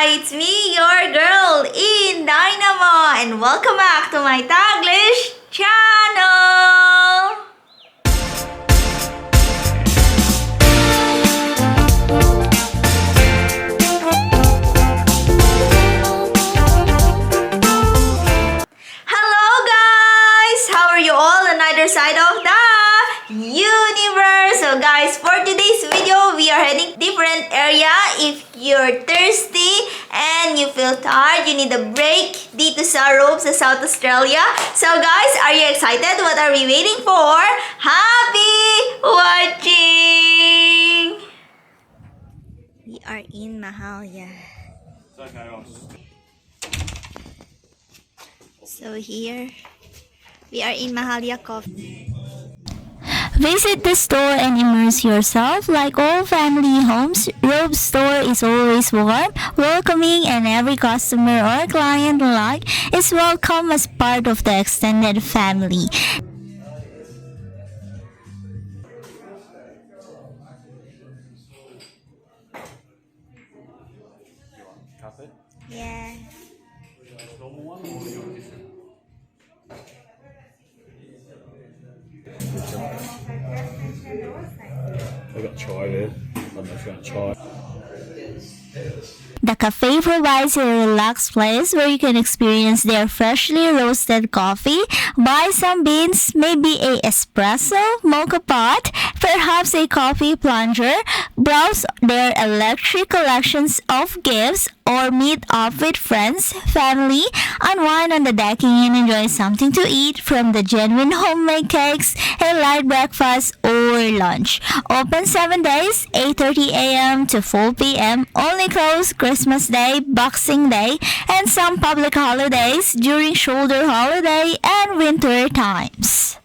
Hi! It's me, your girl, InDaynaMo, and welcome back to my Taglish channel! Hello guys! How are you all on either side of the universe? So guys, for today's video, we are heading different area. If you're thirsty and you feel tired, you need a break dito sa Robe sa South Australia. So guys, are you excited? What are we waiting for? Happy watching! We are in Mahalia. So here, we are in Mahalia Coffee. Visit the store and immerse yourself. Like all family homes, Robe Store is always warm, welcoming, and every customer or client alike is welcome as part of the extended family. Yeah. I've got chai there. I don't know if you want chai. The cafe provides a relaxed place where you can experience their freshly roasted coffee, buy some beans, maybe a espresso, mocha pot, perhaps a coffee plunger, browse their electric collections of gifts, or meet up with friends, family, unwind on the decking and enjoy something to eat, from the genuine homemade cakes, a light breakfast, or lunch. Open 7 days, 8:30 a.m. to 4 p.m. Only closed Christmas Day, Boxing Day, and some public holidays during shoulder holiday and winter times.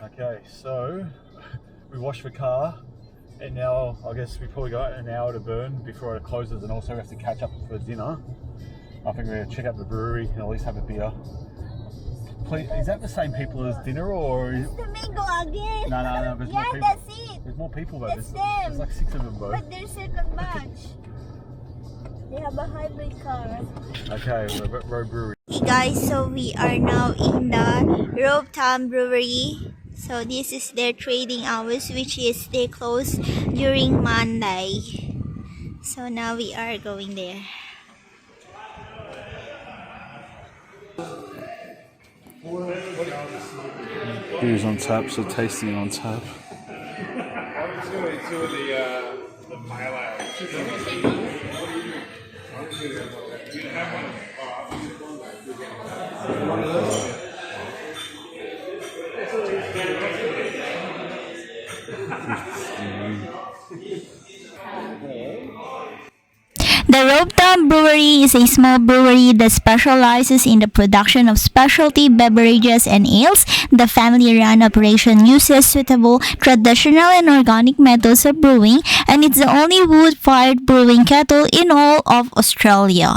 Okay, so we washed the car and now I guess we probably got an hour to burn before it closes, and also we have to catch up for dinner. I think we're going to check out the brewery and at least have a beer. Please, is that the same people as dinner or is... The mango again. No, there's more Yeah, people. that's it. There's more people though. That's There's like 6 of them though. But there's second batch. They have a hybrid car. Okay, we're at Robe Brewery. Hey guys, so we are now in the Robe Town Brewery. So this is their trading hours, which is they close during Monday. So now we are going there. Beer's on tap, so tasting on tap. The Robe Town Brewery is a small brewery that specializes in the production of specialty beverages and ales. The family-run operation uses suitable traditional and organic methods of brewing, and it's the only wood-fired brewing kettle in all of Australia.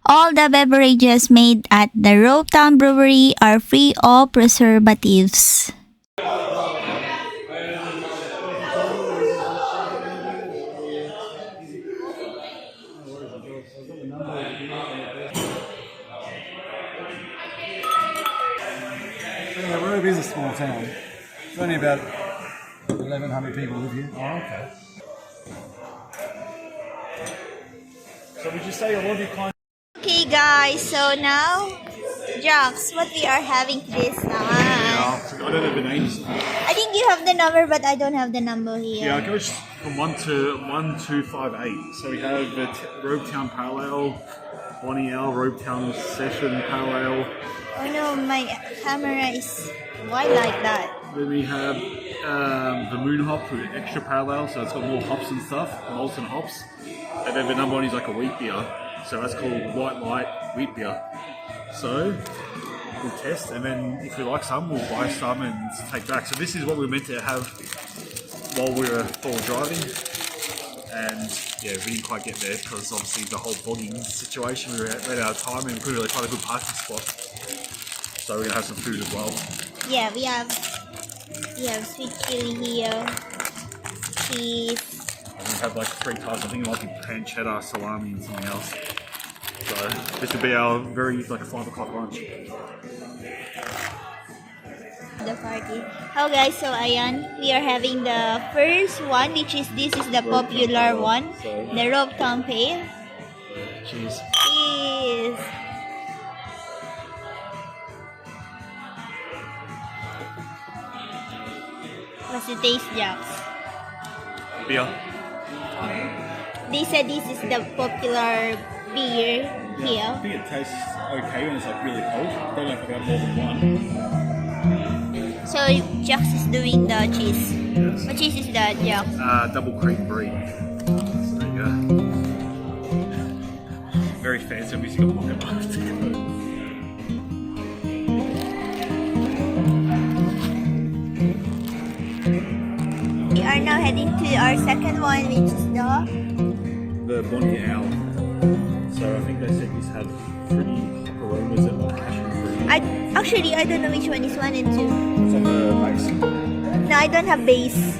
All the beverages made at the Robe Town Brewery are free of preservatives. Yeah, Robe is a small town. It's only about 1,100 people live here. Oh, okay. So would you say a lot of your clients... Okay guys, so now Jax, what we are having this time? I don't have the names. I think you have the number, but I don't have the number here. Yeah, it goes from 1 to 1258. So we have the Robe Town Pale Ale, Bonnie Ale, Robe Town Session Pale Ale. Oh no, my camera is wide like that. Then we have the Moon Hop with extra Pale Ale, so it's got more hops and stuff, malts and hops. And then the number one is like a wheat beer, so that's called White Light Wheat Beer. So we'll test, and then if we like some, we'll buy some and take back. So this is what we were meant to have while we were driving, and yeah, we didn't quite get there because obviously the whole bogging situation, we ran out of time and we couldn't really find a good parking spot. So we're gonna have some food as well. Yeah, we have sweet chili here, cheese. And we have like 3 types. I think it might be pan cheddar, salami, and something else. So this would be our like a 5 o'clock lunch. The party. Oh guys, so ayan, we are having the first one, which is this is the popular one, the Robe Town Pale. Cheers. Cheese. What's the taste, Jax? Beer. They said this is the popular beer here. I think it tastes okay when it's like really cold. I don't know if I've had more than one. So Jax is doing the cheese. Yes. What cheese is that, Jax? Double cream brie. So there you go. Very fancy. We just got pocket knives to go. We are now heading to our second one, which is The Bonnie Ale. So I think they said this had fruity aromas and like passion fruit. I don't know which one is 1 and 2. It's on the base. No, I don't have base.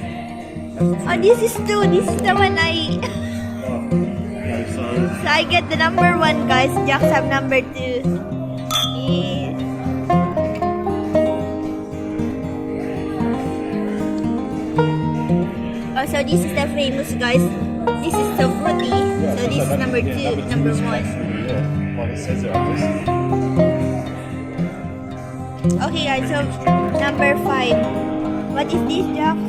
Oh, this is 2. This is the one I... Okay, so So I get the number 1, guys. Jax have number 2. Yeah. Oh, so this is the famous, guys. This is so fruity. So this is number 2, number 1. Like it says it, I guess. Okay, guys. So number 5. What is this, Jax?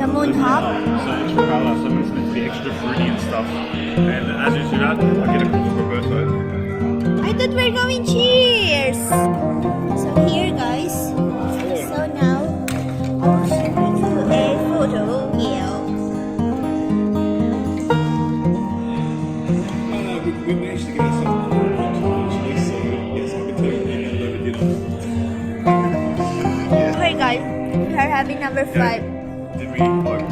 The moon hop. So extra colour, so it's meant to be extra fruity and stuff. And as you do that, I get a cookie Roberto. I thought we're going cheers. So here, guys. So now I'll show you a photo here. We managed to get some actually, so yes, I can tell you over dinner. Okay, guys. We are having number 5. Did we vote?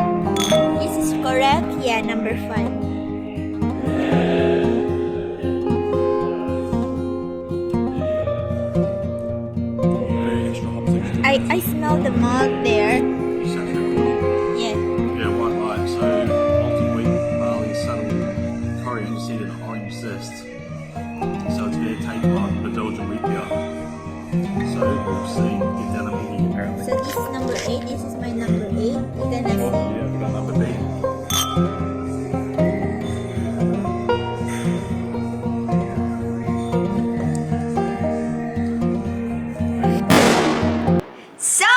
This is correct. Yeah, number 5. Extra hops, extra. I smell the malt there. Saturated. Yeah. Yeah, white light. So malted wheat, barley, subtle coriander seed, and orange zest. So it's going to take on the Belgian wheat beer. So we'll see InDaynaMo apparently. So this is number 8. This is my number 8. We're gonna see. Yeah, we got number B. So,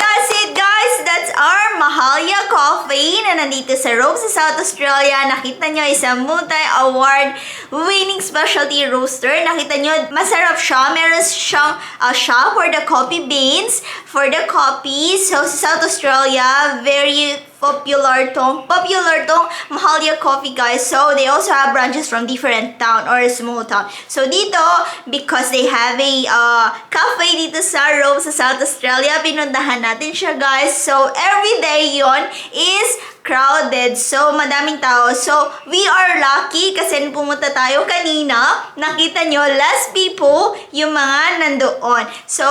that's it, guys. That's our mahalia coffee na nandito sa Robe sa South Australia. Nakita nyo, isang multi-award winning specialty roaster. Nakita nyo, masarap siya. Meron siyang shop for the coffee beans, for the coffee. So, sa South Australia, very popular tong mahalia coffee, guys. So they also have branches from different town or small town. So dito, because they have a cafe dito sa Robe sa South Australia, pinuntahan natin siya, guys. So every day yon is crowded. So madaming tao. So we are lucky kasi pumunta tayo kanina, nakita nyo less people yung mga nandoon. So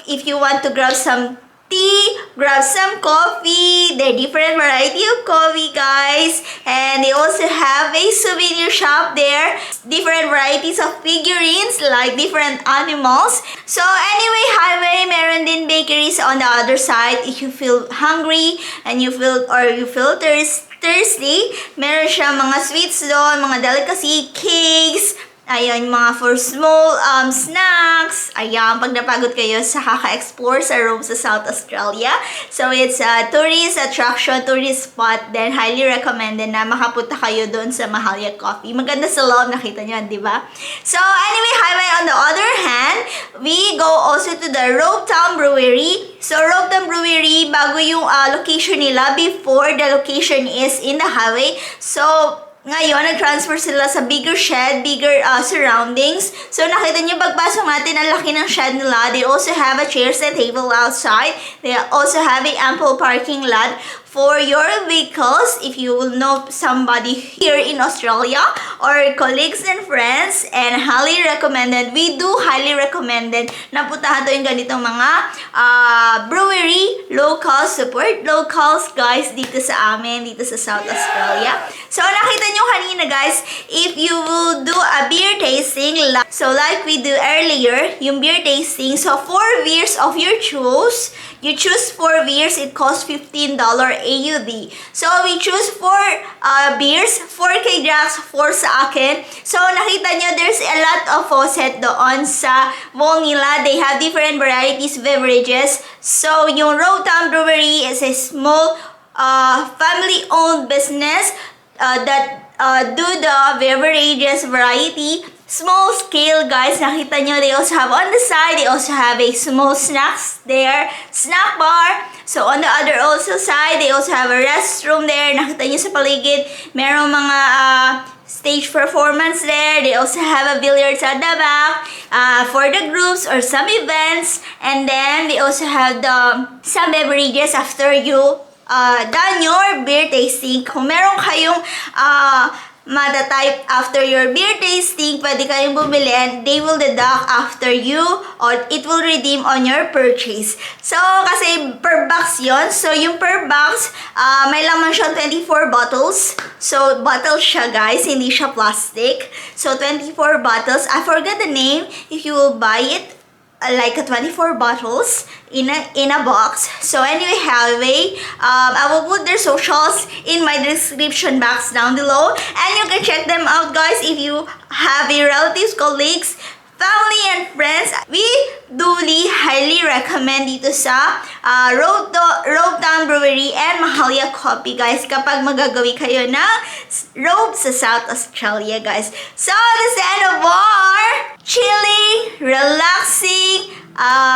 if you want to grab some tea, grab some coffee. They're different variety of coffee, guys. And they also have a souvenir shop there. Different varieties of figurines, like different animals. So anyway, highway, meron din bakeries on the other side. If you feel hungry and you feel thirsty, meron siya mga sweets doon, mga delicacy, cakes, Ayan, mga for small snacks. Ayan, pag napagod kayo sa kaka-explore sa Robe sa South Australia. So, it's a tourist attraction, tourist spot. Then, highly recommended na makapunta kayo doon sa Mahalia Coffee. Maganda sa loob, nakita nyo, di ba? So, anyway, highway on the other hand, we go also to the Robe Town Brewery. So, Robe Town Brewery, bago yung location nila, before the location is in the highway. So, ngayon, nag-transfer sila sa bigger shed, bigger surroundings. So, nakita niyo pagpasok natin, ang laki ng shed nila. They also have a chairs and table outside. They also have an ample parking lot for your vehicles. If you will know somebody here in Australia or colleagues and friends, and highly recommended, we do highly recommended na puntahan to yung ganitong mga brewery, locals, support locals, guys, dito sa amin, dito sa South Australia. So, nakita nyo kanina, guys, if you will do a beer tasting, so like we do earlier, yung beer tasting, so 4 beers of your choice, you choose 4 beers, it costs $15 AUD. So, we choose 4 beers, 4 kay Jax, 4 sa akin. So, nakita nyo, there's a lot of faucet doon sa wall nila. They have different varieties, beverages. So, yung Robe Town Brewery is a small family-owned business that do the beverages variety. Small scale, guys. Nakita nyo, they also have on the side, they also have a small snacks there, snack bar. So, on the other also side, they also have a restroom there. Nakita nyo sa paligid, merong mga stage performance there. They also have a billiards at the back for the groups or some events. And then, they also have some beverages after you done your beer tasting. Kung meron kayong mata-type after your beer tasting, pwede kayong bumili and they will deduct after you or it will redeem on your purchase. So, kasi per box yon. So, yung per box, may laman siya 24 bottles. So, bottle siya, guys. Hindi siya plastic. So, 24 bottles. I forgot the name. If you will buy it, like 24 bottles in a box. So anyway, I will put their socials in my description box down below, and you can check them out, guys. If you have your relatives, colleagues, family, and friends, we duly highly recommend dito sa Robe Town Brewery and Mahalia Coffee, guys, kapag magagawi kayo ng Robe sa South Australia, guys. So, that's the end of our chilling, relaxing,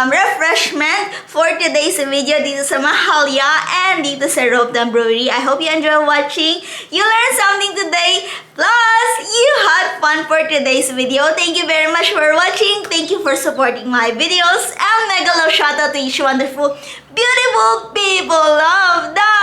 refreshment for today's video dito sa Mahalia and dito sa Robe Town Brewery. I hope you enjoy watching. You learned something today. Plus, you had fun for today's video. Thank you very much for watching. Thank you for supporting my videos. And mega love shout out to each wonderful, beautiful people of the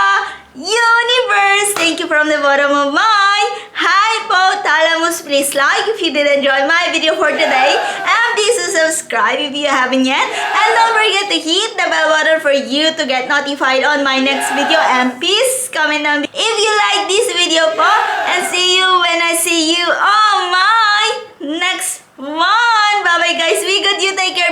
universe. Thank you from the bottom of my hypothalamus. Please like if you did enjoy my video for today. And please subscribe if you haven't yet. And don't forget to hit the bell button for you to get notified on my next video. And please comment down if you like this video po. And see you when I see you on my next one. Bye bye, guys. Be good. You take care.